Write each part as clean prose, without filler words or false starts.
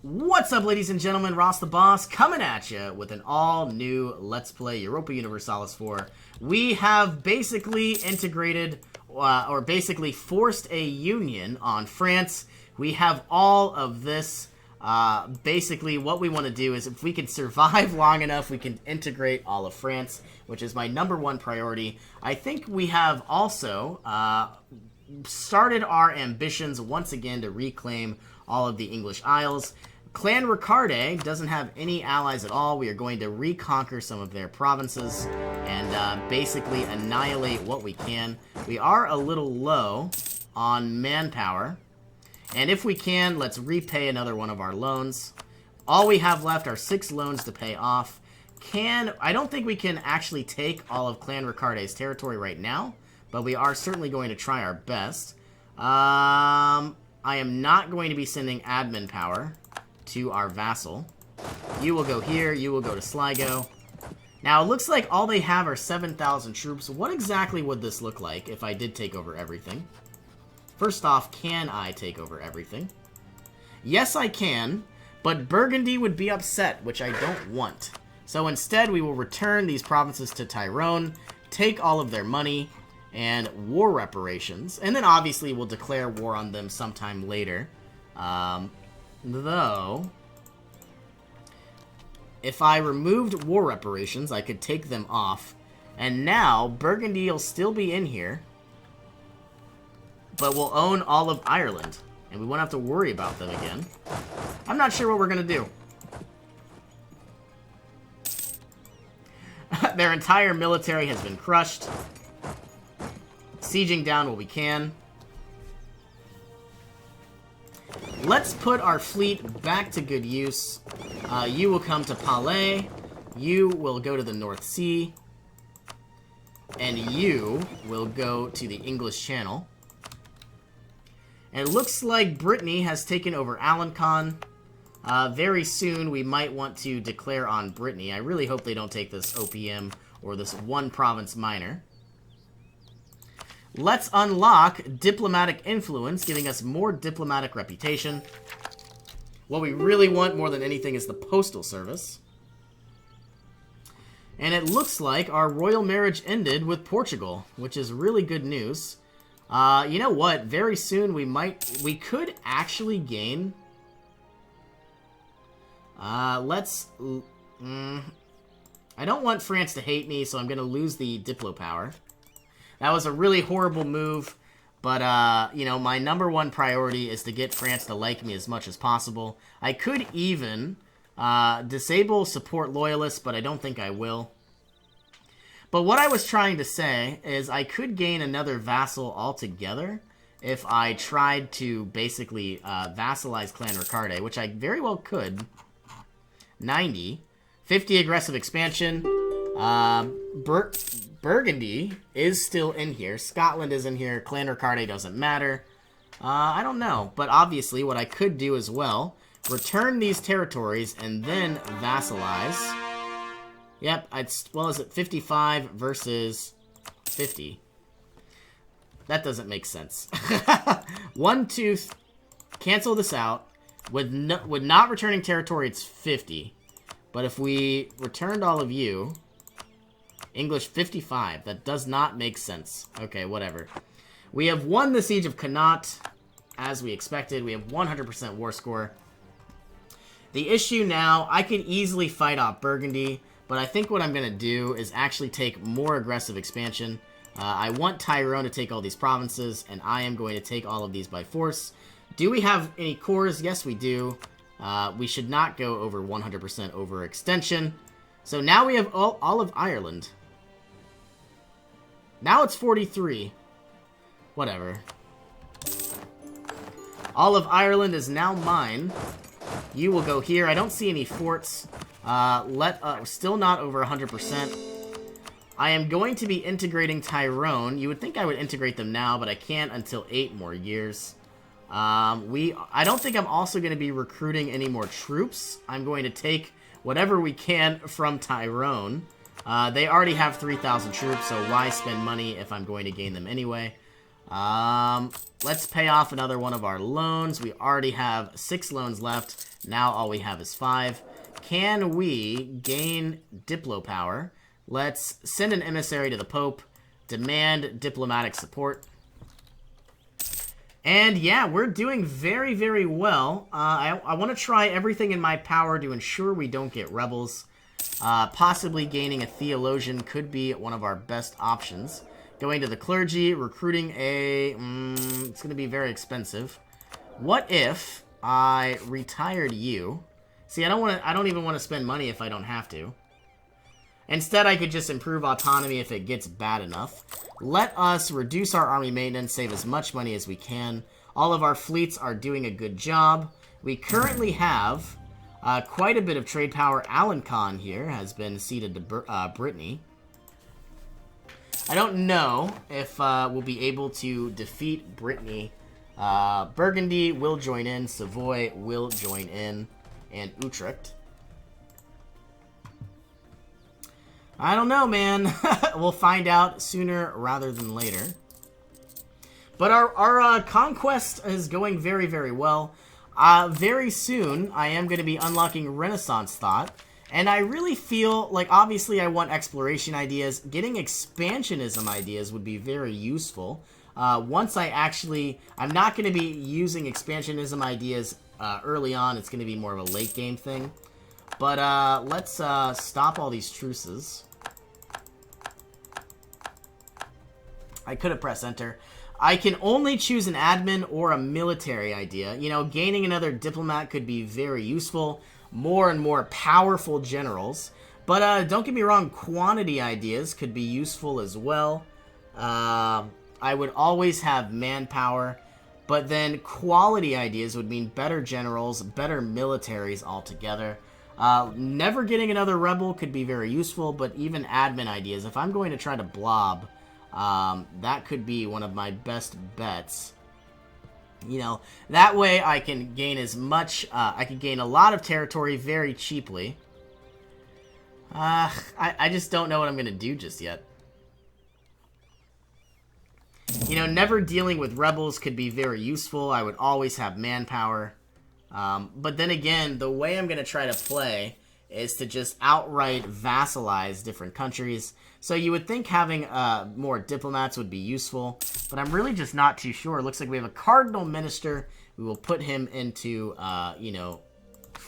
What's up, ladies and gentlemen? Ross the Boss coming at you with an all-new Let's Play Europa Universalis 4. We have basically integrated, or basically forced a union on France. We have all of this. Basically, what we want to do is, if we can survive long enough, we can integrate all of France, which is my #1 priority. I think we have also started our ambitions once again to reclaim all of the English Isles. Clan Ricarde doesn't have any allies at all. We are going to reconquer some of their provinces and basically annihilate what we can. We are a little low on manpower. And if we can, let's repay another one of our loans. All we have left are 6 loans to pay off. I don't think we can actually take all of Clan Ricarde's territory right now, but we are certainly going to try our best. I am not going to be sending admin power to our vassal. You will go here, you will go to Sligo. Now, it looks like all they have are 7,000 troops. What exactly would this look like if I did take over everything? First off, can I take over everything? Yes, I can, but Burgundy would be upset, which I don't want. So instead, we will return these provinces to Tyrone, take all of their money, and war reparations. And then obviously we'll declare war on them sometime later. Though, if I removed war reparations, I could take them off. And now, Burgundy will still be in here, but we'll own all of Ireland. And we won't have to worry about them again. I'm not sure what we're going to do. Their entire military has been crushed. Sieging down what we can. Let's put our fleet back to good use. You will come to Palais. You will go to the North Sea. And you will go to the English Channel. And it looks like Brittany has taken over Alencon. Very soon we might want to declare on Brittany. I really hope they don't take this OPM or this one province minor. Let's unlock diplomatic influence, giving us more diplomatic reputation. What we really want more than anything is the postal service. And it looks like our royal marriage ended with Portugal, which is really good news. You know what? Very soon we could actually gain. I don't want France to hate me, so I'm going to lose the Diplo power. That was a really horrible move, but, you know, my #1 priority is to get France to like me as much as possible. I could even disable support loyalists, but I don't think I will. But what I was trying to say is I could gain another vassal altogether if I tried to basically vassalize Clan Ricarde, which I very well could. 90. 50 aggressive expansion. Burgundy is still in here. Scotland is in here. Clan Ricarde doesn't matter. I don't know. But obviously, what I could do as well, return these territories and then vassalize. Yep, well, is it 55 versus 50? That doesn't make sense. 1, 2, cancel this out. With not returning territory, it's 50. But if we returned all of you... English 55. That does not make sense. Okay, whatever. We have won the Siege of Connaught, as we expected. We have 100% war score. The issue now, I could easily fight off Burgundy, but I think what I'm going to do is actually take more aggressive expansion. I want Tyrone to take all these provinces, and I am going to take all of these by force. Do we have any cores? Yes, we do. We should not go over 100% overextension. So now we have all of Ireland. Now it's 43. Whatever. All of Ireland is now mine. You will go here. I don't see any forts. Still not over 100%. I am going to be integrating Tyrone. You would think I would integrate them now, but I can't until 8 more years. I don't think I'm also going to be recruiting any more troops. I'm going to take whatever we can from Tyrone. They already have 3,000 troops, so why spend money if I'm going to gain them anyway? Let's pay off another one of our loans. We already have 6 loans left. Now all we have is 5. Can we gain Diplo power? Let's send an emissary to the Pope. Demand diplomatic support. And yeah, we're doing very, very well. I want to try everything in my power to ensure we don't get rebels. Possibly gaining a theologian could be one of our best options. Going to the clergy, recruiting a... it's going to be very expensive. What if I retired you? See, I don't even want to spend money if I don't have to. Instead, I could just improve autonomy if it gets bad enough. Let us reduce our army maintenance, save as much money as we can. All of our fleets are doing a good job. We currently have quite a bit of trade power. Alencon here has been ceded to Brittany. I don't know if we'll be able to defeat Brittany. Burgundy will join in. Savoy will join in. And Utrecht. I don't know, man. We'll find out sooner rather than later. But our conquest is going very, very well. Very soon, I am going to be unlocking Renaissance Thought. And I really feel like, obviously, I want exploration ideas. Getting expansionism ideas would be very useful. Once I actually... I'm not going to be using expansionism ideas early on. It's going to be more of a late game thing. But let's stop all these truces. I could have pressed enter. I can only choose an admin or a military idea. You know, gaining another diplomat could be very useful. More and more powerful generals. But don't get me wrong, quantity ideas could be useful as well. I would always have manpower. But then quality ideas would mean better generals, better militaries altogether. Never getting another rebel could be very useful, but even admin ideas. If I'm going to try to blob, that could be one of my best bets. You know, that way I can gain as much, I can gain a lot of territory very cheaply. I just don't know what I'm going to do just yet. You know, never dealing with rebels could be very useful. I would always have manpower. But then again, the way I'm going to try to play is to just outright vassalize different countries. So you would think having more diplomats would be useful, but I'm really just not too sure. It looks like we have a cardinal minister. We will put him into, you know,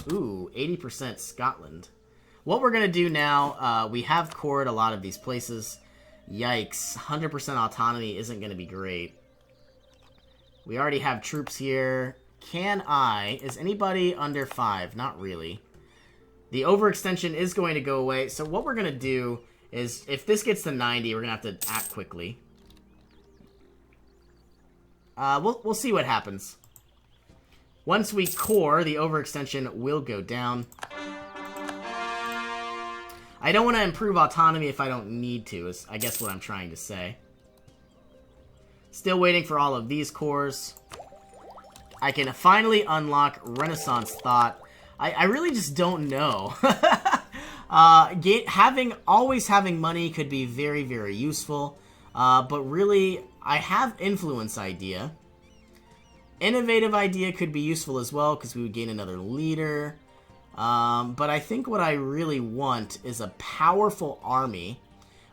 80% Scotland. What we're going to do now, we have cored a lot of these places. Yikes, 100% autonomy isn't going to be great. We already have troops here. Is anybody under 5? Not really. The overextension is going to go away. So what we're going to do is, if this gets to 90, we're going to have to act quickly. We'll see what happens. Once we core, the overextension will go down. I don't want to improve autonomy if I don't need to, is I guess what I'm trying to say. Still waiting for all of these cores. I can finally unlock Renaissance Thought. I really just don't know. Always having money could be very, very useful. But really, I have Influence idea. Innovative idea could be useful as well, because we would gain another leader. But I think what I really want is a powerful army,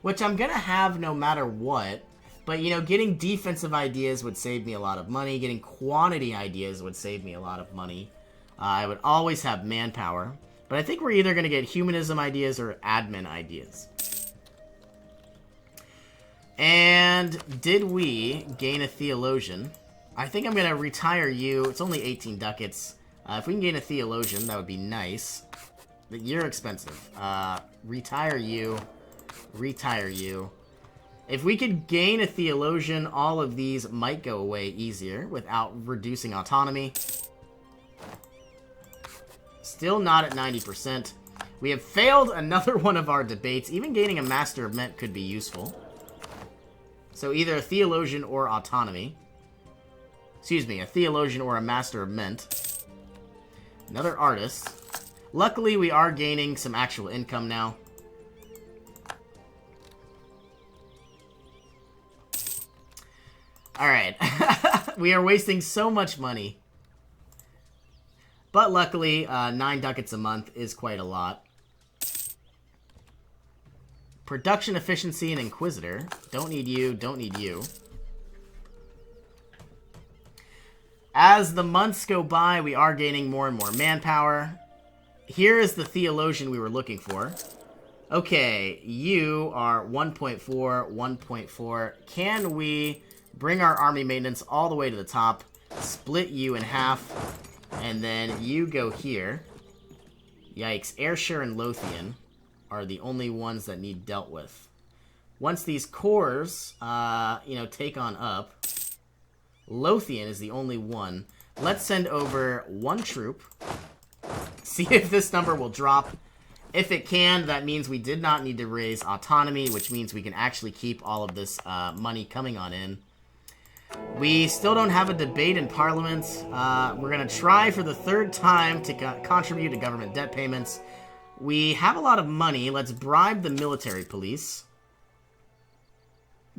which I'm going to have no matter what. But, you know, getting defensive ideas would save me a lot of money. Getting quantity ideas would save me a lot of money. I would always have manpower. But I think we're either going to get humanism ideas or admin ideas. And did we gain a theologian? I think I'm going to retire you. It's only 18 ducats. If we can gain a theologian, that would be nice. But you're expensive. Retire you. Retire you. If we could gain a theologian, all of these might go away easier without reducing autonomy. Still not at 90%. We have failed another one of our debates. Even gaining a Master of Mint could be useful. So either a theologian or autonomy. Excuse me, a theologian or a Master of Mint. Another artist. Luckily, we are gaining some actual income now. Alright. We are wasting so much money. But luckily, 9 ducats a month is quite a lot. Production efficiency and Inquisitor. Don't need you, don't need you. As the months go by, we are gaining more and more manpower. Here is the Theologian we were looking for. Okay, you are 1.4, 1.4. Can we bring our army maintenance all the way to the top, split you in half, and then you go here. Yikes, Ayrshire and Lothian are the only ones that need dealt with. Once these cores, take on up, Lothian is the only one. Let's send over 1 troop. See if this number will drop. If it can, that means we did not need to raise autonomy, which means we can actually keep all of this money coming on in. We still don't have a debate in Parliament. We're going to try for the 3rd time to contribute to government debt payments. We have a lot of money. Let's bribe the military police.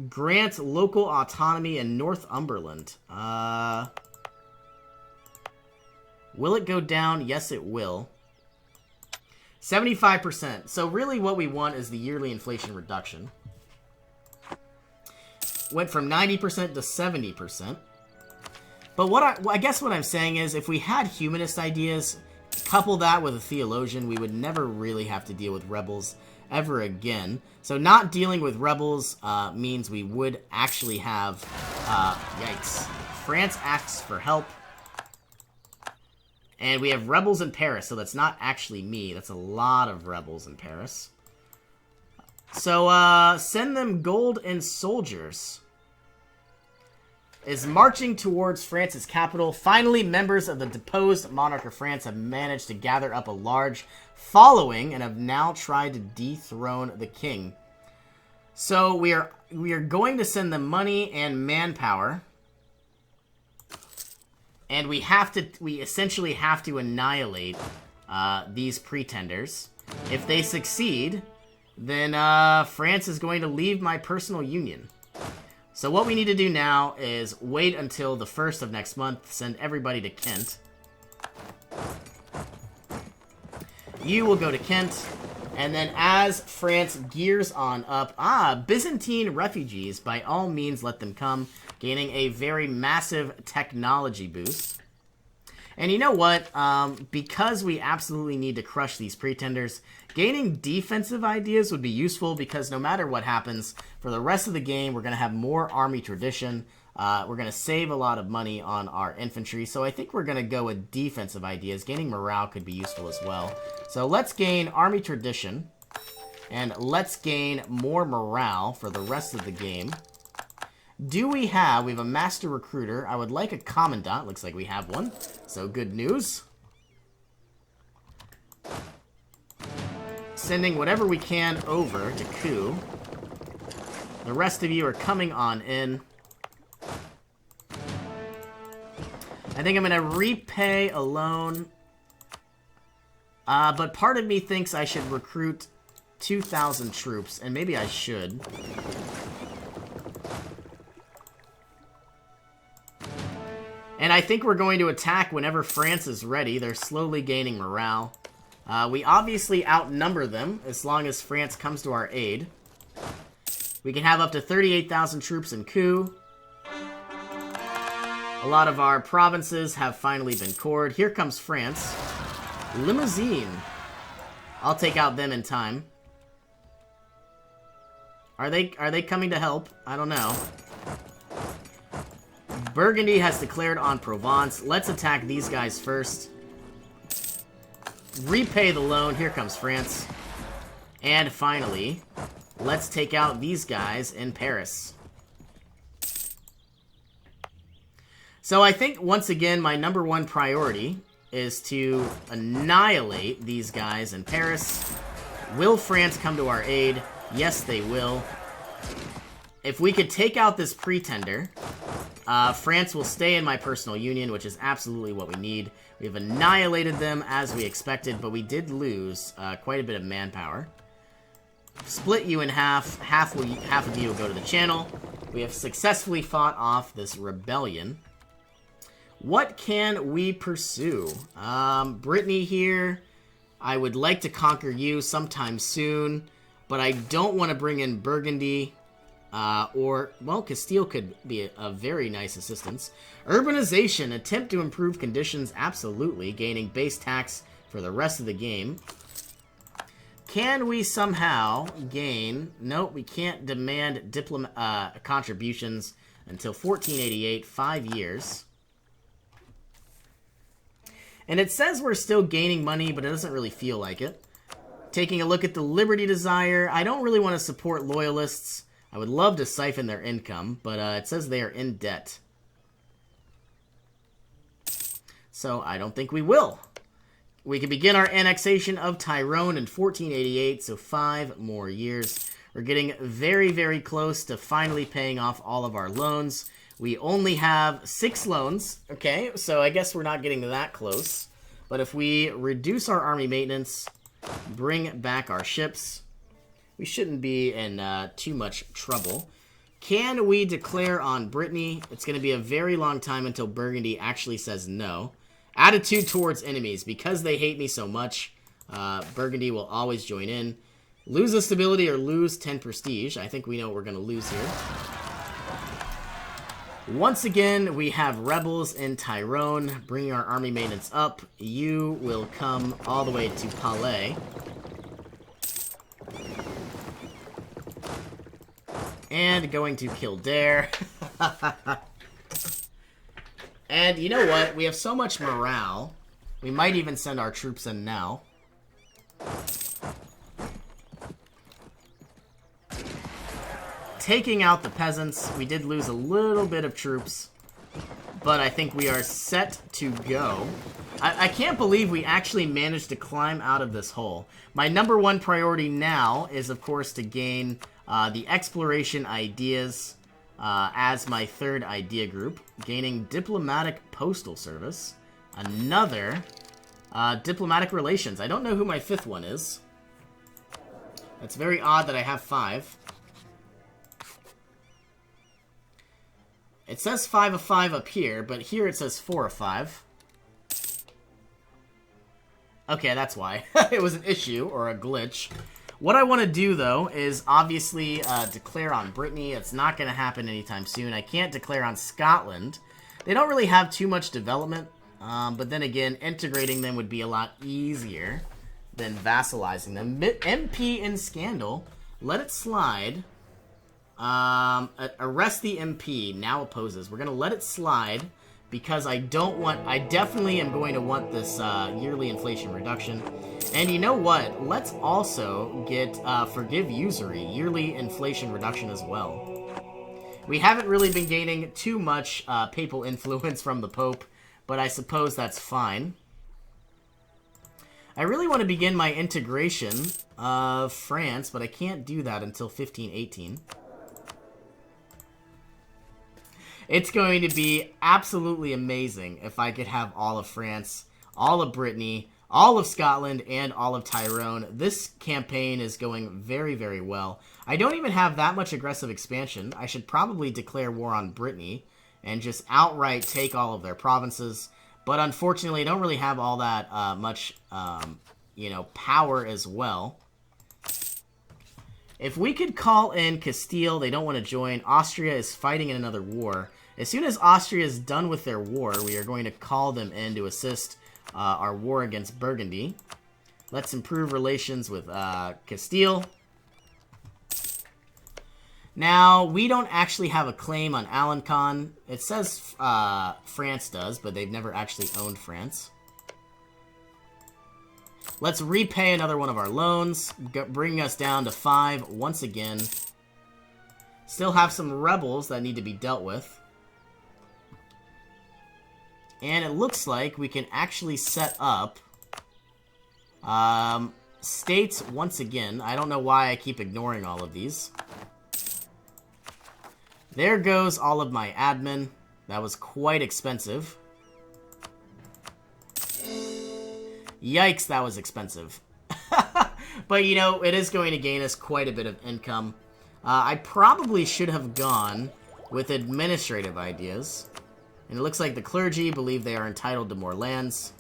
Grant local autonomy in Northumberland. Will it go down? Yes, it will. 75%. So really what we want is the yearly inflation reduction. Went from 90% to 70%. But I guess what I'm saying is, if we had humanist ideas, couple that with a theologian, we would never really have to deal with rebels ever again. So not dealing with rebels means we would actually have... yikes. France asks for help. And we have rebels in Paris, so that's not actually me. That's a lot of rebels in Paris. So, send them gold and soldiers. Is marching towards France's capital. Finally, members of the deposed monarch of France have managed to gather up a large following and have now tried to dethrone the king. So, we are going to send them money and manpower. And we essentially have to annihilate these pretenders. If they succeed, then France is going to leave my personal union. So what we need to do now is wait until the 1st of next month, send everybody to Kent. You will go to Kent, and then as France gears on up, Byzantine refugees, by all means let them come, gaining a very massive technology boost. And you know what? Because we absolutely need to crush these pretenders, gaining defensive ideas would be useful, because no matter what happens, for the rest of the game, we're going to have more army tradition. We're going to save a lot of money on our infantry, so I think we're going to go with defensive ideas. Gaining morale could be useful as well. So let's gain army tradition, and let's gain more morale for the rest of the game. We have a master recruiter. I would like a commandant. Looks like we have one. So good news. Sending whatever we can over to Coup. The rest of you are coming on in. I think I'm going to repay a loan. But part of me thinks I should recruit 2,000 troops. And maybe I should. And I think we're going to attack whenever France is ready. They're slowly gaining morale. We obviously outnumber them as long as France comes to our aid. We can have up to 38,000 troops in Coup. A lot of our provinces have finally been cored. Here comes France. Limousine. I'll take out them in time. Are they coming to help? I don't know. Burgundy has declared on Provence. Let's attack these guys first. Repay the loan. Here comes France. And finally, let's take out these guys in Paris. So I think, once again, my #1 priority is to annihilate these guys in Paris. Will France come to our aid? Yes, they will. If we could take out this pretender... France will stay in my personal union, which is absolutely what we need. We have annihilated them as we expected, but we did lose quite a bit of manpower. split you in half. Half of you will go to the channel. We have successfully fought off this rebellion. What can we pursue? Brittany here. I would like to conquer you sometime soon, but I don't want to bring in Burgundy. Well, Castile could be a very nice assistance. Urbanization. Attempt to improve conditions. Absolutely. Gaining base tax for the rest of the game. Can we somehow gain... Nope, we can't demand contributions until 1488, 5 years. And it says we're still gaining money, but it doesn't really feel like it. Taking a look at the Liberty Desire, I don't really want to support loyalists. I would love to siphon their income, but it says they are in debt. So I don't think we will. We can begin our annexation of Tyrone in 1488, so 5 more years. We're getting very, very close to finally paying off all of our loans. We only have 6 loans, okay? So I guess we're not getting that close. But if we reduce our army maintenance, bring back our ships, we shouldn't be in too much trouble. Can we declare on Brittany? It's going to be a very long time until Burgundy actually says no. Attitude towards enemies. Because they hate me so much, Burgundy will always join in. Lose a stability or lose 10 prestige. I think we know what we're going to lose here. Once again, we have rebels in Tyrone, bringing our army maintenance up. You will come all the way to Palais. And going to Kildare. And you know what? We have so much morale. We might even send our troops in now. Taking out the peasants. We did lose a little bit of troops, but I think we are set to go. I can't believe we actually managed to climb out of this hole. My #1 priority now is, of course, to gain the exploration ideas as my 3rd idea group. Gaining diplomatic postal service. Another diplomatic relations. I don't know who my 5th one is. It's very odd that I have 5. It says 5 of 5 up here, but here it says 4 of 5. Okay, that's why. It was an issue, or a glitch. What I want to do, though, is obviously declare on Brittany. It's not going to happen anytime soon. I can't declare on Scotland. They don't really have too much development, but then again, integrating them would be a lot easier than vassalizing them. MP in Scandal. Let it slide. Arrest the MP, now opposes. We're going to let it slide because I definitely am going to want this yearly inflation reduction. And you know what? Let's also get forgive usury, yearly inflation reduction as well. We haven't really been gaining too much papal influence from the Pope, but I suppose that's fine. I really want to begin my integration of France, but I can't do that until 1518. It's going to be absolutely amazing if I could have all of France, all of Brittany, all of Scotland, and all of Tyrone. This campaign is going very, very well. I don't even have that much aggressive expansion. I should probably declare war on Brittany and just outright take all of their provinces. But unfortunately, I don't really have all that much, power as well. If we could call in Castile, they don't want to join. Austria is fighting in another war. As soon as Austria is done with their war, we are going to call them in to assist our war against Burgundy. Let's improve relations with Castile. Now, we don't actually have a claim on Alencon. It says France does, but they've never actually owned France. Let's repay another one of our loans, bringing us down to 5 once again. Still have some rebels that need to be dealt with. And it looks like we can actually set up states once again. I don't know why I keep ignoring all of these. There goes all of my admin. That was quite expensive. Yikes, that was expensive. But, you know, it is going to gain us quite a bit of income. I probably should have gone with administrative ideas. And it looks like the clergy believe they are entitled to more lands.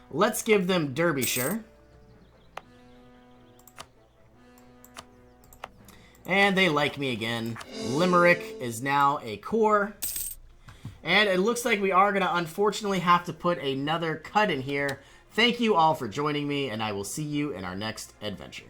Let's give them Derbyshire. And they like me again. Limerick is now a core. And it looks like we are going to unfortunately have to put another cut in here. Thank you all for joining me, and I will see you in our next adventure.